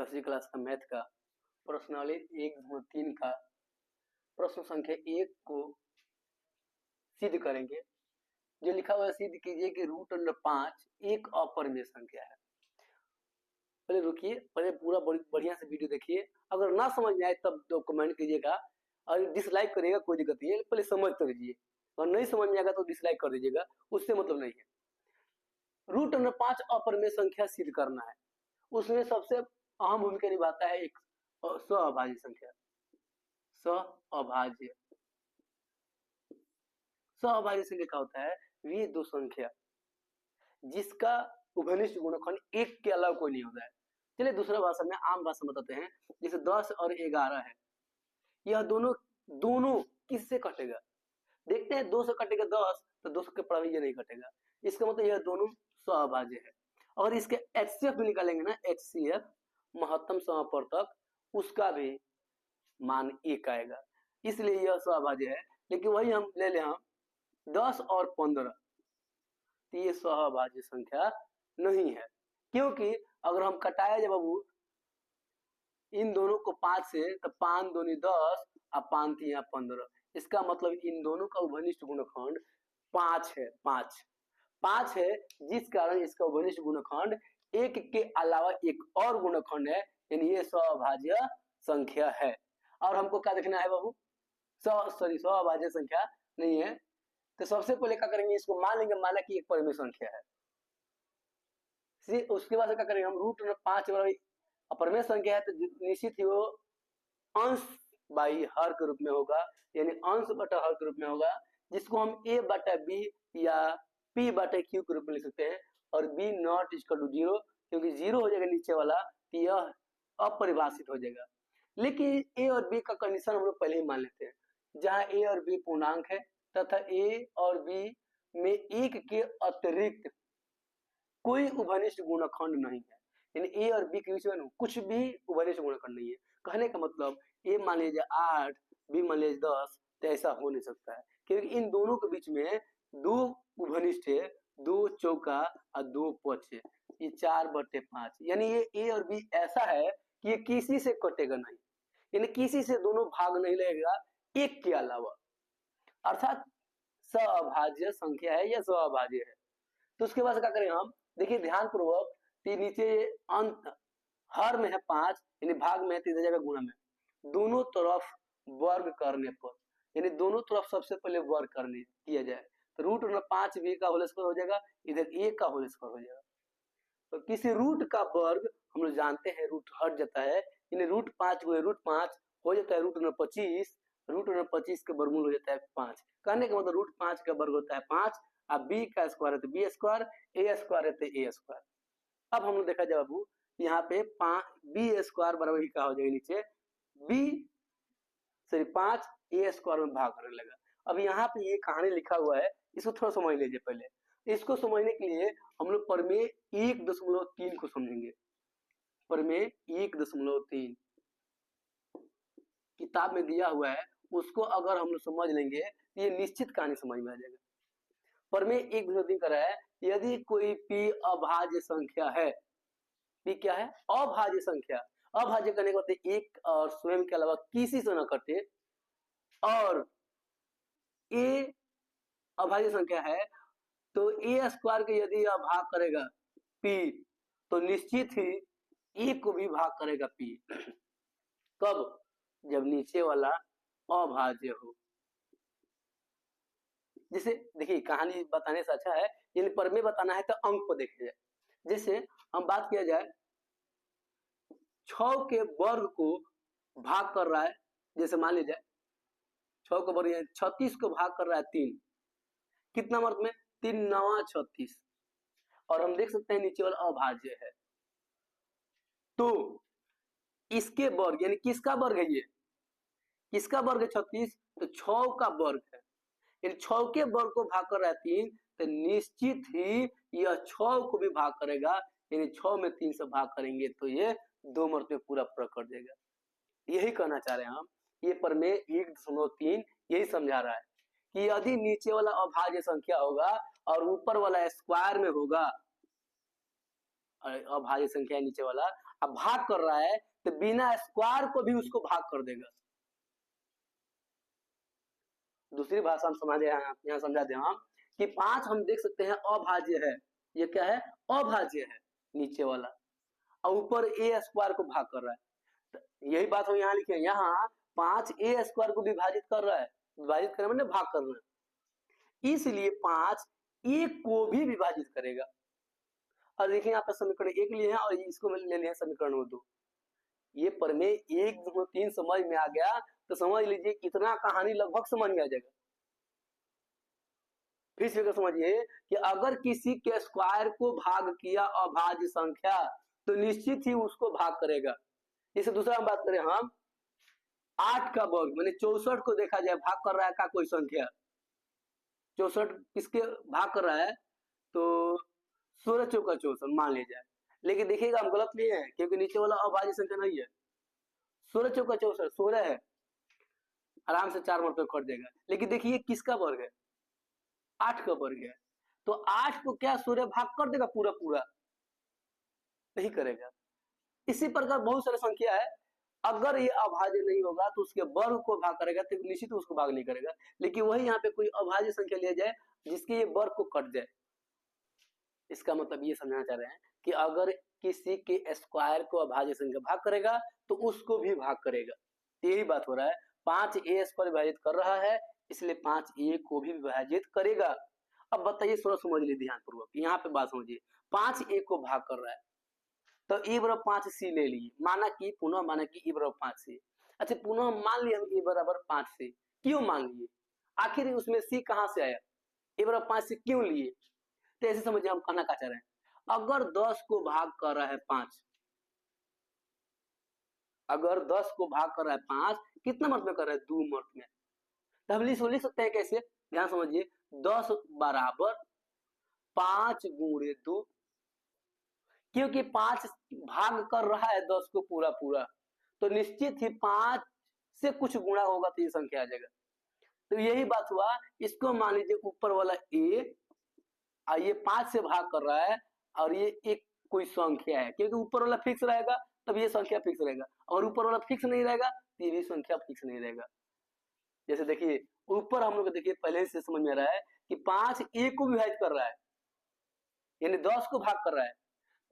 10वीं क्लास का मैथ का प्रश्नावली 1.3 का प्रश्न संख्या 1 को सिद्ध करेंगे। जो लिखा हुआ है सिद्ध कीजिए कि √5 एक अपरिमेय संख्या है। पहले रुकिए, पहले पूरा बढ़िया से वीडियो देखिए। अगर ना समझ में आए तब तो कमेंट कीजिएगा और डिसलाइक करिएगा, कोई दिक्कत नहीं है, पहले समझ तो लीजिए। और नहीं समझ में आएगा तो डिसलाइक कर दीजिएगा, उससे मतलब नहीं है। √5 अपरिमेय संख्या सिद्ध करना है। उसमें सबसे अहम भूमिका निभाता है एक सहअभाज्य संख्या। सहअभाज्य संख्या क्या होता है? वे दो संख्या जिसका उभयनिष्ठ गुणनखंड एक के अलावा कोई नहीं होता है। चलिए दूसरा भाषा में, आम भाषा में बताते हैं। जैसे 10 और 11 है, यह दोनों किससे कटेगा? देखते हैं, 2 से कटेगा 10 तो 2 के पड़ाव ये नहीं कटेगा। इसका मतलब यह दोनों सहअभाज्य है। और इसके HCF भी निकालेंगे ना, HCF महत्तम समापवर्तक, उसका भी मान 1 आएगा, इसलिए यह सहअभाज्य है। लेकिन वही हम ले लें 10 और 15, तो ये सहअभाज्य संख्या नहीं है। क्योंकि अगर हम कटाया जाए बाबू इन दोनों को 5 से, तो 5 दूनी 10 और 5 3 15, इसका मतलब इन दोनों का उभयनिष्ठ गुणनखंड 5 है। 5 है, जिस कारण इसका उभयनिष्ठ गुणनखंड 1 के अलावा एक और गुणनखंड है, यानी ये सहअभाज्य संख्या है। और हमको क्या देखना है बाबू? सहअभाज्य संख्या नहीं है, तो सबसे पहले क्या करेंगे, इसको मान लेंगे, माना कि एक परिमेय संख्या है। उसके बाद क्या करेंगे हम, √5 अपरिमेय संख्या है, तो निश्चित ही वो अंश बाई हर के रूप में होगा, यानी अंश बटा हर के रूप में होगा, जिसको हम a/b या p/q के रूप में लिख सकते हैं। और b नॉट इक्वल टू 0, क्योंकि 0 हो जाएगा नीचे वाला, तो यह अपरिभाषित हो जाएगा। लेकिन a और b का कंडीशन हम लोग पहले ही मान लेते हैं, जहां a और b पूर्णांक है तथा a और b में 1 के अतिरिक्त कोई उभयनिष्ठ गुणनखंड नहीं है, यानी a और b के बीच में कुछ भी उभयनिष्ठ गुणनखंड नहीं है। कहने का मतलब a मान लीजिए 8, b मान लीजिए 10, तो ऐसा हो नहीं सकता है, क्योंकि इन दोनों के बीच में 2 उभयनिष्ठ है, 2 चौका और 2 पक्ष है, ये 4/5, यानी ये a और b ऐसा है कि ये किसी से कटेगा नहीं, यानी किसी से दोनों भाग नहीं लगेगा एक के अलावा, अर्थात सहअभाज्य संख्या है या सहअभाज्य है। तो उसके बाद क्या करें हम, देखिए ध्यान पूर्वक, नीचे अंत हर में है 5, यानी भाग में है, तो इधर जगह गुणा में, दोनों तरफ वर्ग करने पर, यानी दोनों तरफ सबसे पहले वर्ग करने किया जाए, तो √5b का होल स्क्वायर हो जाएगा, इधर a का होल स्क्वायर हो जाएगा। तो किसी रूट का वर्ग हम लोग जानते हैं रूट हट जाता है, यानी √5 को √5 हो जाता है √25, √25 का वर्गमूल हो जाता है 5। कहने का मतलब √5 का वर्ग होता है 5, अब b का स्क्वायर है तो b स्क्वायर, a स्क्वायर है तो a स्क्वायर। अब हम लोग देखा जाए बाबू, यहाँ पे b स्क्वायर बराबर क्या हो जाएगा, नीचे b 5 a स्क्वायर में भाग करने लगा। अब यहाँ पे ये कहानी लिखा हुआ है, इसको थोड़ा समझ लीजिए। पहले इसको समझने के लिए हम लोग प्रमेय 1.3 को समझेंगे। प्रमेय 1.3 किताब में दिया हुआ है, उसको अगर हम लोग समझ लेंगे तो ये निश्चित कहानी समझ में आ जाएगा। प्रमेय 1.3 कर रहा है, यदि कोई p अभाज्य संख्या है, p क्या है? अभाज्य संख्या। अभाज्य करने के बाद एक और स्वयं के अलावा किसी से न कटे, और a अभाज्य संख्या है, तो a स्क्वायर के यदि यह भाग करेगा p, तो निश्चित ही a को भी भाग करेगा p। कब? जब नीचे वाला अभाज्य हो। जैसे देखिए, कहानी बताने से अच्छा है, यानी प्रमेय बताना है तो अंक को देखा जाए। जैसे हम बात किया जाए 6 के वर्ग को भाग कर रहा है, जैसे मान लीजिए 6 को वर्ग 36 को भाग कर रहा है 3, कितना वर्ग में? 3 9 36, और हम देख सकते हैं नीचे वाला अभाज्य है, तो इसके वर्ग, यानी किसका वर्ग है? ये किसका वर्ग है? 36, तो 6 का वर्ग है, यानी 6 के वर्ग को भाग कर रहा है 3, तो निश्चित ही यह 6 को भी भाग करेगा, यानी 6 में 3 से भाग करेंगे तो ये 2 में पूरा कर देगा। यही कहना चाह रहे हैं हम। ये प्रमेय 1.3 यही समझा रहा है कि यदि नीचे वाला अभाज्य संख्या होगा और ऊपर वाला स्क्वायर में होगा, अभाज्य संख्या है नीचे वाला, अब भाग कर रहा है तो बिना स्क्वायर को भी उसको भाग कर देगा। दूसरी भाषा हम समझे यहाँ समझा दे हम कि 5 हम देख सकते हैं अभाज्य है, ये क्या है, अभाज्य है नीचे वाला, और ऊपर ए स्क्वायर को भाग कर रहा है। तो यही बात हम यहाँ लिखे, यहाँ 5 ए स्क्वायर को विभाजित कर रहा है, विभाजित करने मतलब भाग कर रहा है, इसलिए 5 ए को भी विभाजित करेगा। और देखिए यहाँ पर समीकरण 1 लिए हैं और इसको ले लिया समीकरण 2। ये प्रमेय 1 2 3 समझ में आ गया तो समझ लीजिए इतना कहानी लगभग समझ में आ जाएगा। फिर से समझिए कि अगर किसी के स्क्वायर को भाग किया अभाज्य संख्या तो निश्चित ही उसको भाग करेगा। इसे दूसरा हम बात करें, हम 8 का वर्ग माने 64 को देखा जाए भाग कर रहा है का कोई संख्या, 64 किसके भाग कर रहा है, तो 16 चौका 64 मान लिया जाए, लेकिन देखिएगा हम गलत लिए हैं क्योंकि नीचे वाला अभाज्य संख्या नहीं है। 16 चौका 64 16 है, आराम से 4 मरतबे कट जाएगा, लेकिन देखिए किसका वर्ग है, 8 का वर्ग है, तो 8 को क्या 16 भाग कर देगा पूरा पूरा, नहीं करेगा। इसी प्रकार बहुत सारे संख्या है, अगर ये अभाज्य नहीं होगा तो उसके वर्ग को भाग करेगा तो निश्चित उसको भाग नहीं करेगा, लेकिन वही यहाँ पे कोई अभाज्य संख्या लिया जाए जिसके ये वर्ग को कट जाए, इसका मतलब ये समझना चाह रहे हैं कि अगर किसी के स्क्वायर को अभाज्य संख्या भाग करेगा तो उसको भी भाग करेगा, यही बात हो रहा है। 5 ए स्क्वायर विभाजित कर रहा है इसलिए 5 ए को भी विभाजित करेगा। अब बताइए थोड़ा समझ लीजिए ध्यान पूर्वक, यहाँ पे बात समझिए, 5 ए को भाग कर रहा है तो ए बराबर 5 सी ले लिए, माना कि पुनः माना कि ए बराबर 5 सी। अच्छा पुनः मान लिए हम ए बराबर 5 सी, क्यों मान लिए, आखिर उसमें सी कहां से आया, ए बराबर 5 सी क्यों लिए, तो ऐसे समझिए हम कहना क्या चाह रहे हैं, अगर 10 को भाग कर रहा है 5, अगर 10 को भाग कर रहा है 5, कितना मर्त में कर रहा है, 2 मर्त में, तो हम लिख सकते हैं कैसे, ध्यान समझिए, 10 बराबर 5 गुणे 2, क्योंकि 5 भाग कर रहा है 10 को पूरा पूरा तो निश्चित ही 5 से कुछ गुणा होगा तो ये संख्या आ जाएगा। तो यही बात हुआ, इसको मान लीजिए ऊपर वाला ए और ये 5 से भाग कर रहा है और ये एक कोई संख्या है, क्योंकि ऊपर वाला फिक्स रहेगा तब ये संख्या फिक्स रहेगा, और ऊपर वाला फिक्स नहीं रहेगा तो ये भी संख्या फिक्स नहीं रहेगा। जैसे देखिए ऊपर हम लोग देखिए पहले से समझ में आ रहा है कि 5 ए को विभाजित कर रहा है यानी 10 को भाग कर रहा है,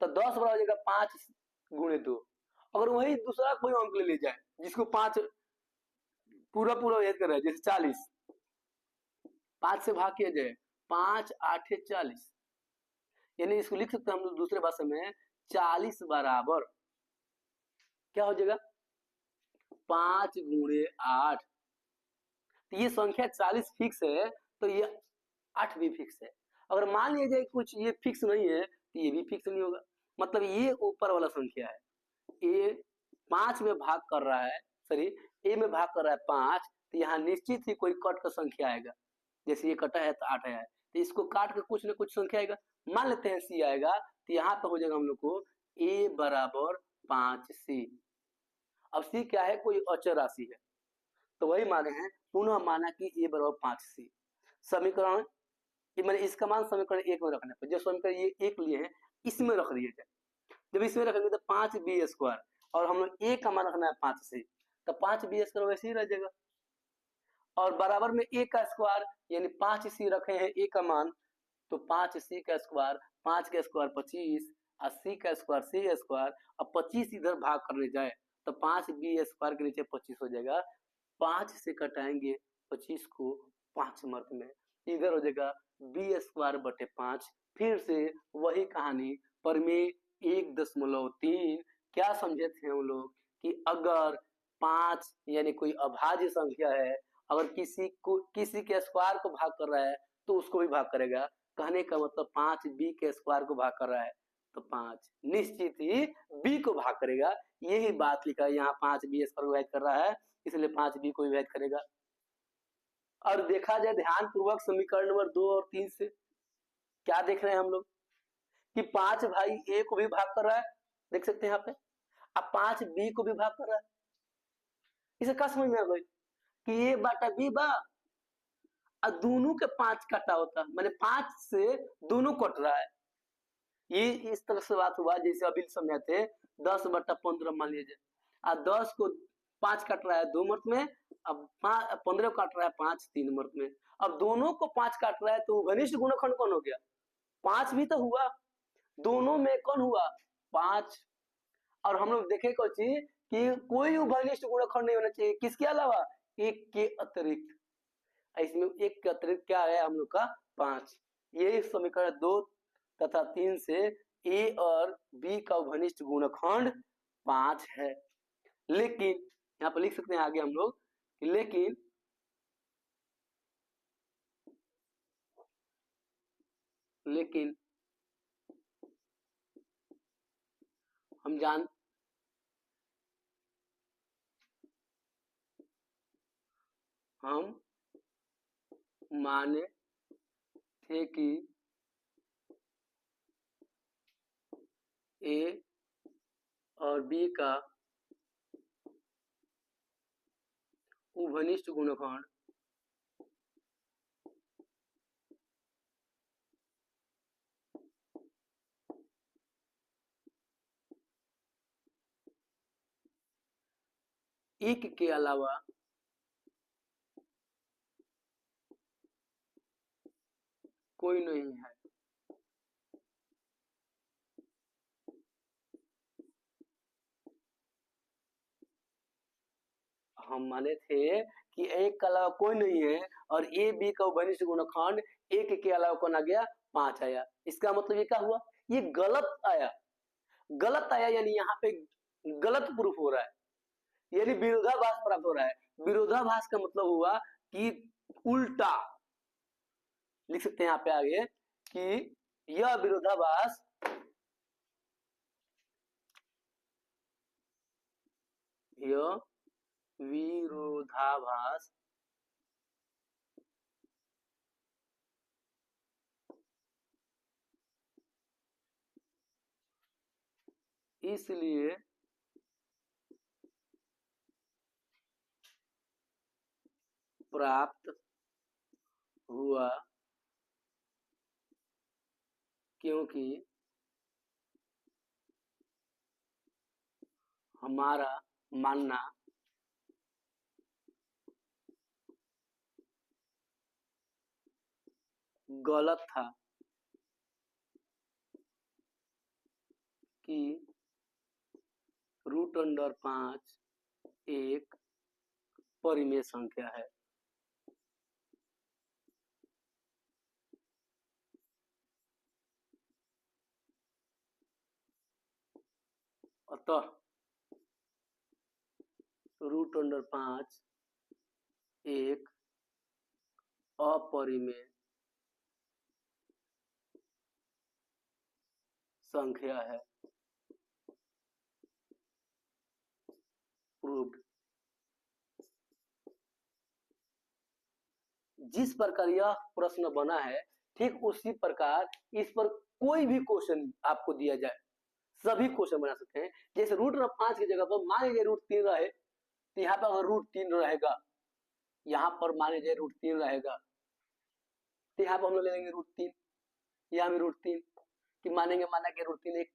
तो 10 बराबर हो जाएगा 5 गुणे 2। अगर वही दूसरा कोई अंक ले जाए जिसको 5 पूरा पूरा विभाजित कर रहा है, जैसे 40, 5 से भाग किया जाए 5 8 40, यानी इसको लिख सकते हैं हम लोग दूसरे भाषा में 40 बराबर क्या हो जाएगा 5 गुणे 8। तो ये संख्या 40 फिक्स है तो ये 8 भी फिक्स है। अगर मान लिया जाए कुछ ये फिक्स नहीं है तो ये भी फिक्स नहीं होगा, मतलब ये ऊपर वाला संख्या है, ए 5 में भाग कर रहा है, सॉरी ए में भाग कर रहा है 5, तो यहाँ निश्चित ही कोई कट का संख्या आएगा, जैसे ये कटा है तो 8 आया है तो इसको काट के कुछ न कुछ संख्या आएगा, मान लेते हैं सी आएगा, तो यहाँ पे हो जाएगा हम लोग को ए बराबर 5 सी। अब सी क्या है, कोई अचर राशि है, तो वही माने हैं पुनः माना कि ए बराबर 5 सी। समीकरण मैंने इसका मान समीकरण 1 में रखने पर, जो समीकरण ये 1 लिए हैं इसमें रख दिए जाए, जब इसमें रखेंगे तो 5 बी स्क्वायर और हम लोग ए का मान रखना है 5 सी, तो 5 बी स्क्वायर वैसे ही रह जाएगा, और बराबर में ए का स्क्वायर यानी 5 सी रखे हैं ए का मान, तो 5 सी का स्क्वायर, 5 का स्क्वायर 25, 80 का स्क्वायर सी स्क्वायर, अब 25 इधर भाग करने जाए तो 5 बी स्क्वायर के नीचे 25 हो जाएगा, 5 से कटाएंगे 25 को 5 मर्त में, इधर हो जाएगा बी स्क्वायर बटे 5। फिर से वही कहानी प्रमेय 1.3, क्या समझे थे हम लोग कि अगर 5 यानी कोई अभाज्य संख्या है, अगर किसी के स्क्वायर को भाग कर रहा है तो उसको भी भाग करेगा, कहने का मतलब 5 बी के स्क्वायर को भाग कर रहा है तो 5 निश्चित ही बी को भाग करेगा, यही बात लिखा है यहाँ 5 बी स्क्वायर को विभाजित कर रहा है इसलिए 5 बी को विभाजित करेगा। और देखा जाए ध्यान पूर्वक समीकरण नंबर 2 और 3 से क्या देख रहे हैं हम लोग कि 5 भाई ए को भी भाग कर रहा है, देख सकते हैं यहाँ पे, अब 5 बी को भी भाग कर रहा है, इसे क्या समझ में आ गई कि ए बाटा बी बा और दोनों के 5 कटा होता है, मैंने 5 से दोनों कट रहा है, ये इस तरह से बात हुआ जैसे अभी समझाते 10/15 मान लीजिए, अब 10 को 5 काट रहा है 2 मर्त में, अब 15 काट रहा है 5 3 मर्त में। अब दोनों को 5 काट रहा है तो घनिष्ठ गुणनखंड कौन हो गया? 5 भी तो हुआ, दोनों में कौन हुआ? 5। और हम लोग देखे कोची कि कोई घनिष्ठ गुणनखंड नहीं होना चाहिए किसके अलावा? एक के अतिरिक्त। इसमें एक के अतिरिक्त क्या है हम लोग का? 5। ये समीकरण 2 तथा 3 से ए और बी का घनिष्ठ गुणनखंड 5 है। लेकिन यहाँ पर लिख सकते हैं आगे हम लोग, लेकिन हम माने थे कि ए और बी का घनिष्ठ गुणनखंड एक के अलावा कोई नहीं है। हम माने थे कि एक के अलावा कोई नहीं है और ए बी का घनिष्ठ गुणनखंड एक के अलावा कौन आ गया? 5 आया। इसका मतलब ये क्या हुआ? ये गलत आया, गलत आया यानी यहाँ पे गलत प्रूफ हो रहा है, यानी विरोधाभास प्राप्त हो रहा है। विरोधाभास का मतलब हुआ कि उल्टा लिख सकते हैं यहाँ पे आगे कि यह विरोधाभास इसलिए प्राप्त हुआ क्योंकि हमारा मानना गलत था कि √5 एक परिमेय संख्या है। अतः √5 एक अपरिमेय संख्या है। प्रूव्ड। जिस प्रकार यह प्रश्न बना है ठीक उसी प्रकार इस पर कोई भी क्वेश्चन आपको दिया जाए सभी क्वेश्चन बना सकते हैं। जैसे √5 की जगह पर मान लीजिए √3 रहे तो यहाँ पर अगर √3 रहेगा, यहाँ पर मान लीजिए √3 रहेगा तो यहाँ पर हम लोग ले लेंगे √3, यहाँ भी √3 कि मानेंगे माना कि √3 एक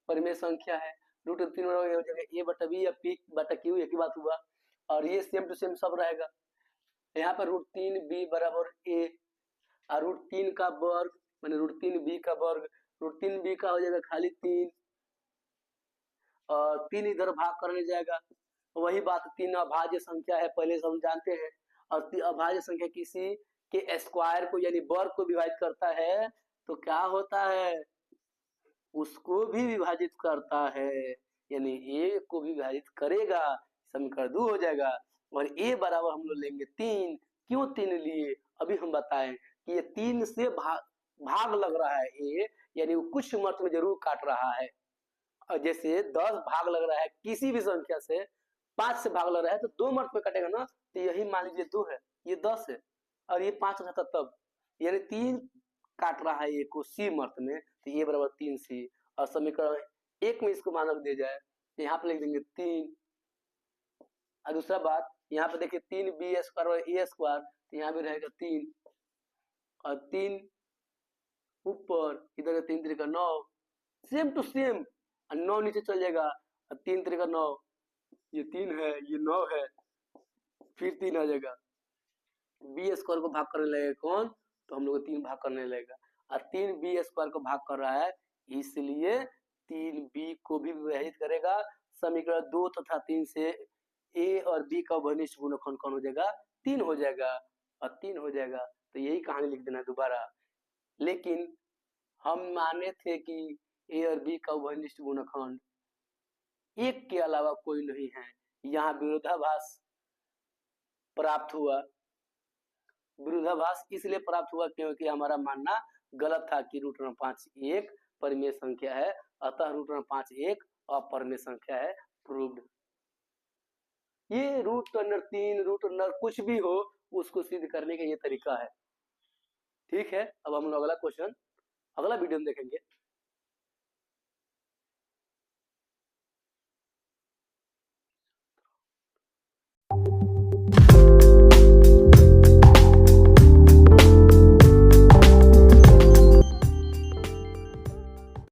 परिमेय संख्या है। √3 हो जाएगा a/b या p/q, एक ही बात हुआ। और ये सेम टू सेम सब रहेगा। यहाँ पर √3b बराबर a और √3 का वर्ग माने √3b का वर्ग, √3b का हो जाएगा खाली 3 और 3 इधर भाग करने जाएगा। वही बात 3 अभाज्य संख्या है पहले से हम जानते हैं, और अभाज्य संख्या किसी के स्क्वायर को यानी वर्ग को विभाजित करता है तो क्या होता है? उसको भी विभाजित करता है, यानी a को भी विभाजित करेगा, समीकरण 2 हो जाएगा। और a बराबर हम लोग लेंगे 3। क्यों 3 लिए अभी हम बताएं कि ये 3 से भाग लग रहा है a, यानी वो कुछ मत में जरूर काट रहा है। और जैसे 10 भाग लग रहा है किसी भी संख्या से, 5 से भाग लग रहा है तो 2 मत में कटेगा ना, तो यही मान लीजिए 2 है, ये 10 है और ये 5 रहता तब, यानी 3 काट रहा है a को c मत में, तो ये बराबर 3c। और समीकरण 1 में इसको मान रख दिया जाए तो यहाँ पे लिख देंगे 3। और दूसरा बात यहाँ पे देखिए 3b² और a², तो यहाँ भी रहेगा 3 और 3 ऊपर, इधर 3 3 का 9 सेम टू सेम, 9 नीचे चल जाएगा, 3 3 का 9, ये 3 है, ये 9 है, फिर 3 आ जाएगा। बी स्क्वायर को भाग करने लगेगा कौन, तो हम लोग 3 भाग करने लगेगा, और 3 बी स्क्वायर को भाग कर रहा है, इसलिए 3 बी को भी विभाजित करेगा। समीकरण 2 तथा 3 से ए और बी का घनिष्ठ गुणनखंड कौन हो जाएगा, 3 हो जाएगा, और 3 हो जाएगा। तो यही कहानी लिख देना दोबारा। लेकिन हम माने थे कि ए और बी का घनिष्ठ गुणनखंड एक के अलावा कोई नहीं है, यहाँ विरोधाभास प्राप्त हुआ। विरोधाभास इसलिए प्राप्त हुआ क्योंकि हमारा मानना गलत था कि √5 एक परिमेय संख्या है, अतः √5 एक अपरिमेय संख्या है, प्रूव्ड। ये √3 √, कुछ भी हो, उसको सिद्ध करने का ये तरीका है। ठीक है, अब हम लोग अगला क्वेश्चन अगला वीडियो में देखेंगे।